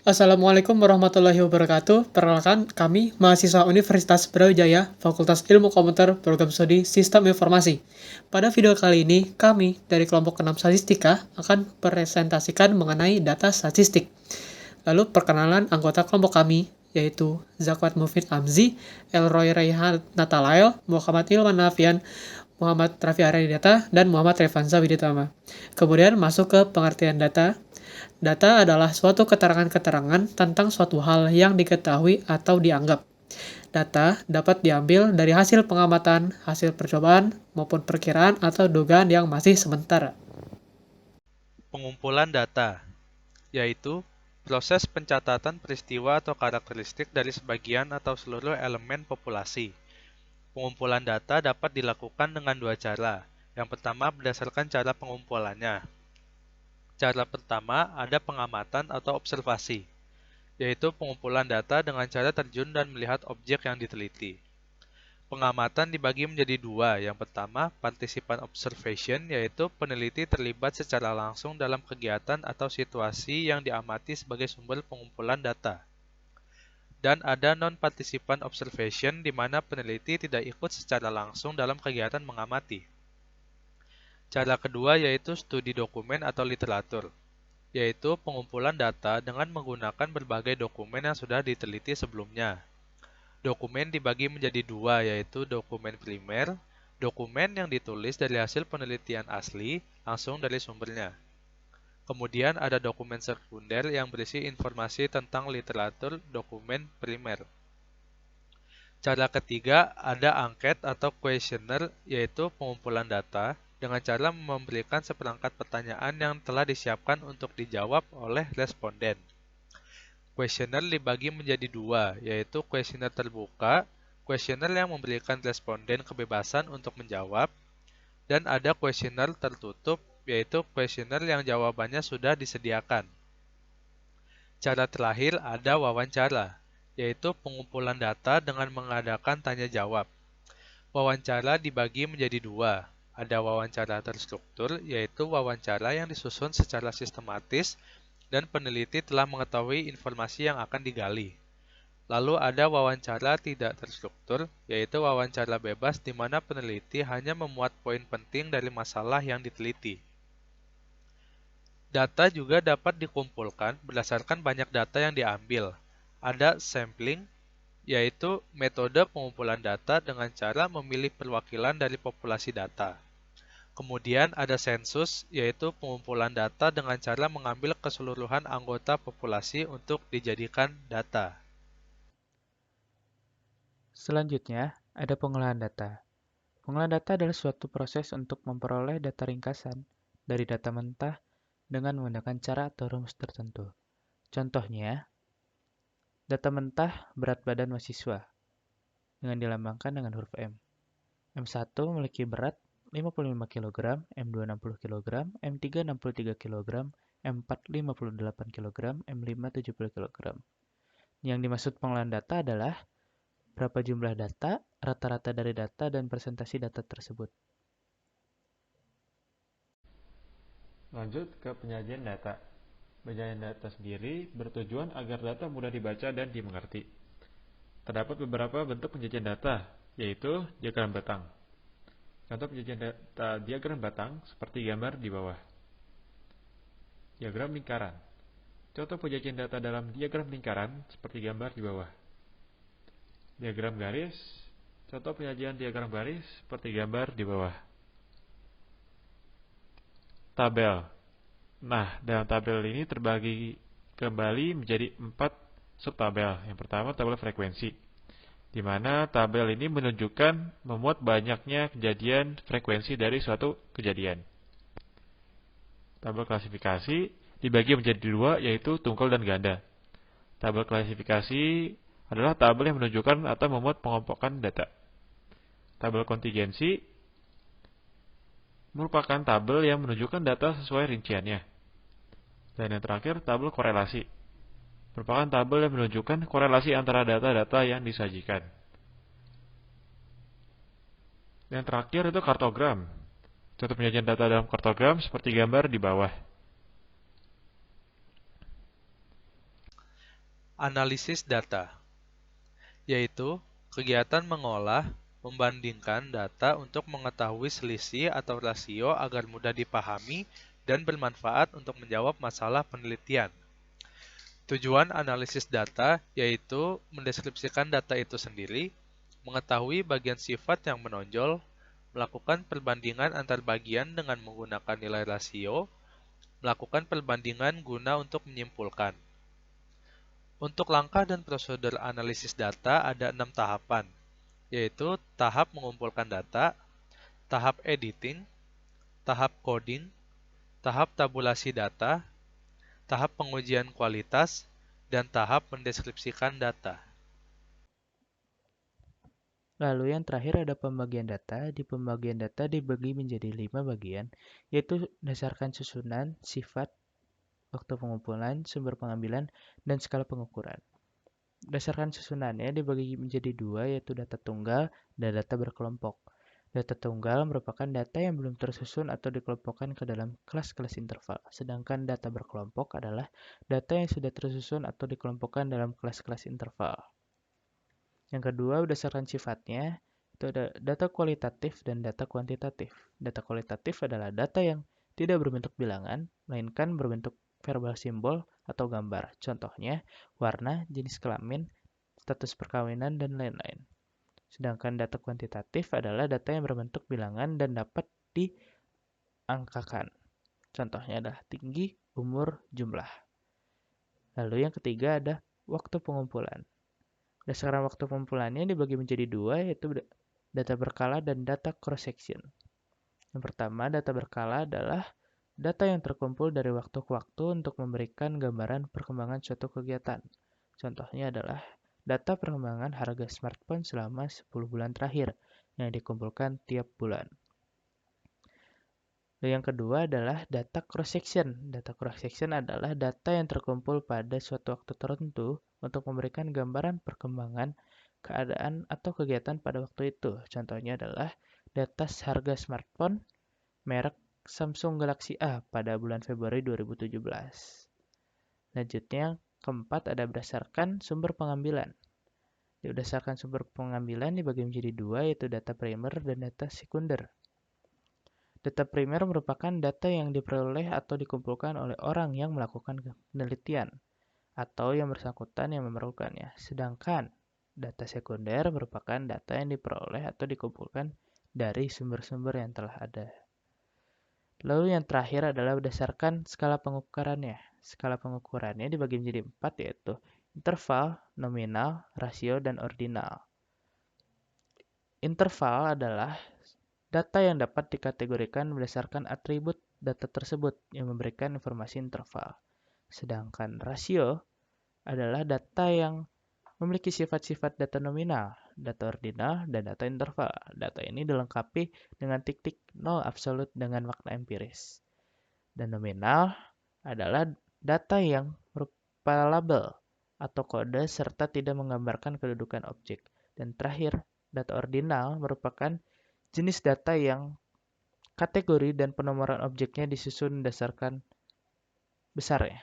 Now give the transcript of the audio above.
Assalamualaikum warahmatullahi wabarakatuh. Perkenalkan, kami mahasiswa Universitas Brawijaya, Fakultas Ilmu Komputer, Program Studi Sistem Informasi. Pada video kali ini, kami dari kelompok 6 Statistika akan presentasikan mengenai data statistik. Lalu perkenalan anggota kelompok kami, yaitu Zakwat Mufid Amzi, Elroy Raihan Natalael, Muhammad Ilman Nafian, Muhammad Rafi Aryadita, dan Muhammad Revanza Widitama. Kemudian masuk ke pengertian data. Data adalah suatu keterangan-keterangan tentang suatu hal yang diketahui atau dianggap. Data dapat diambil dari hasil pengamatan, hasil percobaan, maupun perkiraan atau dugaan yang masih sementara. Pengumpulan data, yaitu proses pencatatan peristiwa atau karakteristik dari sebagian atau seluruh elemen populasi. Pengumpulan data dapat dilakukan dengan dua cara. Yang pertama berdasarkan cara pengumpulannya. Cara pertama ada pengamatan atau observasi, yaitu pengumpulan data dengan cara terjun dan melihat objek yang diteliti. Pengamatan dibagi menjadi dua. Yang pertama, participan observation, yaitu peneliti terlibat secara langsung dalam kegiatan atau situasi yang diamati sebagai sumber pengumpulan data. Dan ada non-participan observation, di mana peneliti tidak ikut secara langsung dalam kegiatan mengamati. Cara kedua yaitu studi dokumen atau literatur, yaitu pengumpulan data dengan menggunakan berbagai dokumen yang sudah diteliti sebelumnya. Dokumen dibagi menjadi dua, yaitu dokumen primer, dokumen yang ditulis dari hasil penelitian asli, langsung dari sumbernya. Kemudian ada dokumen sekunder yang berisi informasi tentang literatur dokumen primer. Cara ketiga ada angket atau kuesioner, yaitu pengumpulan data dengan cara memberikan seperangkat pertanyaan yang telah disiapkan untuk dijawab oleh responden. Kuesioner dibagi menjadi dua, yaitu kuesioner terbuka, kuesioner yang memberikan responden kebebasan untuk menjawab, dan ada kuesioner tertutup, yaitu kuesioner yang jawabannya sudah disediakan. Cara terakhir ada wawancara, yaitu pengumpulan data dengan mengadakan tanya jawab. Wawancara dibagi menjadi dua. Ada wawancara terstruktur, yaitu wawancara yang disusun secara sistematis dan peneliti telah mengetahui informasi yang akan digali. Lalu ada wawancara tidak terstruktur, yaitu wawancara bebas di mana peneliti hanya memuat poin penting dari masalah yang diteliti. Data juga dapat dikumpulkan berdasarkan banyak data yang diambil. Ada sampling, yaitu metode pengumpulan data dengan cara memilih perwakilan dari populasi data. Kemudian ada sensus, yaitu pengumpulan data dengan cara mengambil keseluruhan anggota populasi untuk dijadikan data. Selanjutnya, ada pengolahan data. Pengolahan data adalah suatu proses untuk memperoleh data ringkasan dari data mentah dengan menggunakan cara atau rumus tertentu. Contohnya, data mentah berat badan mahasiswa dengan dilambangkan dengan huruf M. M1 memiliki berat 55 kg, M2 60 kg, M3 63 kg, M4 58 kg, M5 70 kg. Yang dimaksud pengolahan data adalah berapa jumlah data, rata-rata dari data, dan presentasi data tersebut. Lanjut ke penyajian data. Penyajian data sendiri bertujuan agar data mudah dibaca dan dimengerti. Terdapat beberapa bentuk penyajian data, yaitu diagram batang. Contoh penyajian data diagram batang seperti gambar di bawah. Diagram lingkaran. Contoh penyajian data dalam diagram lingkaran seperti gambar di bawah. Diagram garis. Contoh penyajian diagram garis seperti gambar di bawah. Tabel. Nah, dalam tabel ini terbagi kembali menjadi 4 subtabel. Yang pertama tabel frekuensi, di mana tabel ini menunjukkan memuat banyaknya kejadian frekuensi dari suatu kejadian. Tabel klasifikasi dibagi menjadi dua, yaitu tunggal dan ganda. Tabel klasifikasi adalah tabel yang menunjukkan atau memuat pengelompokan data. Tabel kontingensi merupakan tabel yang menunjukkan data sesuai rinciannya. Dan yang terakhir, tabel korelasi merupakan tabel yang menunjukkan korelasi antara data-data yang disajikan. Yang terakhir itu kartogram. Contoh penyajian data dalam kartogram seperti gambar di bawah. Analisis data, yaitu kegiatan mengolah, membandingkan data untuk mengetahui selisih atau rasio agar mudah dipahami dan bermanfaat untuk menjawab masalah penelitian. Tujuan analisis data yaitu mendeskripsikan data itu sendiri, mengetahui bagian sifat yang menonjol, melakukan perbandingan antar bagian dengan menggunakan nilai rasio, melakukan perbandingan guna untuk menyimpulkan. Untuk langkah dan prosedur analisis data ada 6 tahapan, yaitu tahap mengumpulkan data, tahap editing, tahap coding, tahap tabulasi data, tahap pengujian kualitas, dan tahap mendeskripsikan data. Lalu yang terakhir ada pembagian data. Di pembagian data dibagi menjadi 5 bagian, yaitu berdasarkan susunan, sifat, waktu pengumpulan, sumber pengambilan, dan skala pengukuran. Berdasarkan susunannya dibagi menjadi 2, yaitu data tunggal dan data berkelompok. Data tunggal merupakan data yang belum tersusun atau dikelompokkan ke dalam kelas-kelas interval, sedangkan data berkelompok adalah data yang sudah tersusun atau dikelompokkan dalam kelas-kelas interval. Yang kedua, berdasarkan sifatnya, itu ada data kualitatif dan data kuantitatif. Data kualitatif adalah data yang tidak berbentuk bilangan, melainkan berbentuk verbal simbol atau gambar. Contohnya, warna, jenis kelamin, status perkawinan, dan lain-lain. Sedangkan data kuantitatif adalah data yang berbentuk bilangan dan dapat diangkakan. Contohnya adalah tinggi, umur, jumlah. Lalu yang ketiga ada waktu pengumpulan. Berdasarkan waktu pengumpulannya dibagi menjadi 2, yaitu data berkala dan data cross-section. Yang pertama, data berkala adalah data yang terkumpul dari waktu ke waktu untuk memberikan gambaran perkembangan suatu kegiatan. Contohnya adalah data perkembangan harga smartphone selama 10 bulan terakhir yang dikumpulkan tiap bulan. Yang kedua adalah data cross-section. Data cross-section adalah data yang terkumpul pada suatu waktu tertentu untuk memberikan gambaran perkembangan keadaan atau kegiatan pada waktu itu. Contohnya adalah data harga smartphone merek Samsung Galaxy A pada bulan Februari 2017. Lanjutnya, keempat ada berdasarkan sumber pengambilan. Berdasarkan sumber pengambilan dibagi menjadi 2, yaitu data primer dan data sekunder. Data primer merupakan data yang diperoleh atau dikumpulkan oleh orang yang melakukan penelitian atau yang bersangkutan yang memerlukannya. Sedangkan data sekunder merupakan data yang diperoleh atau dikumpulkan dari sumber-sumber yang telah ada. Lalu yang terakhir adalah berdasarkan skala pengukurannya. Skala pengukurannya dibagi menjadi 4, yaitu interval, nominal, rasio, dan ordinal. Interval adalah data yang dapat dikategorikan berdasarkan atribut data tersebut yang memberikan informasi interval. Sedangkan rasio adalah data yang memiliki sifat-sifat data nominal, data ordinal, dan data interval. Data ini dilengkapi dengan titik nol absolut dengan makna empiris. Dan nominal adalah data yang berupa label atau kode serta tidak menggambarkan kedudukan objek. Dan terakhir, data ordinal merupakan jenis data yang kategori dan penomoran objeknya disusun berdasarkan besarnya.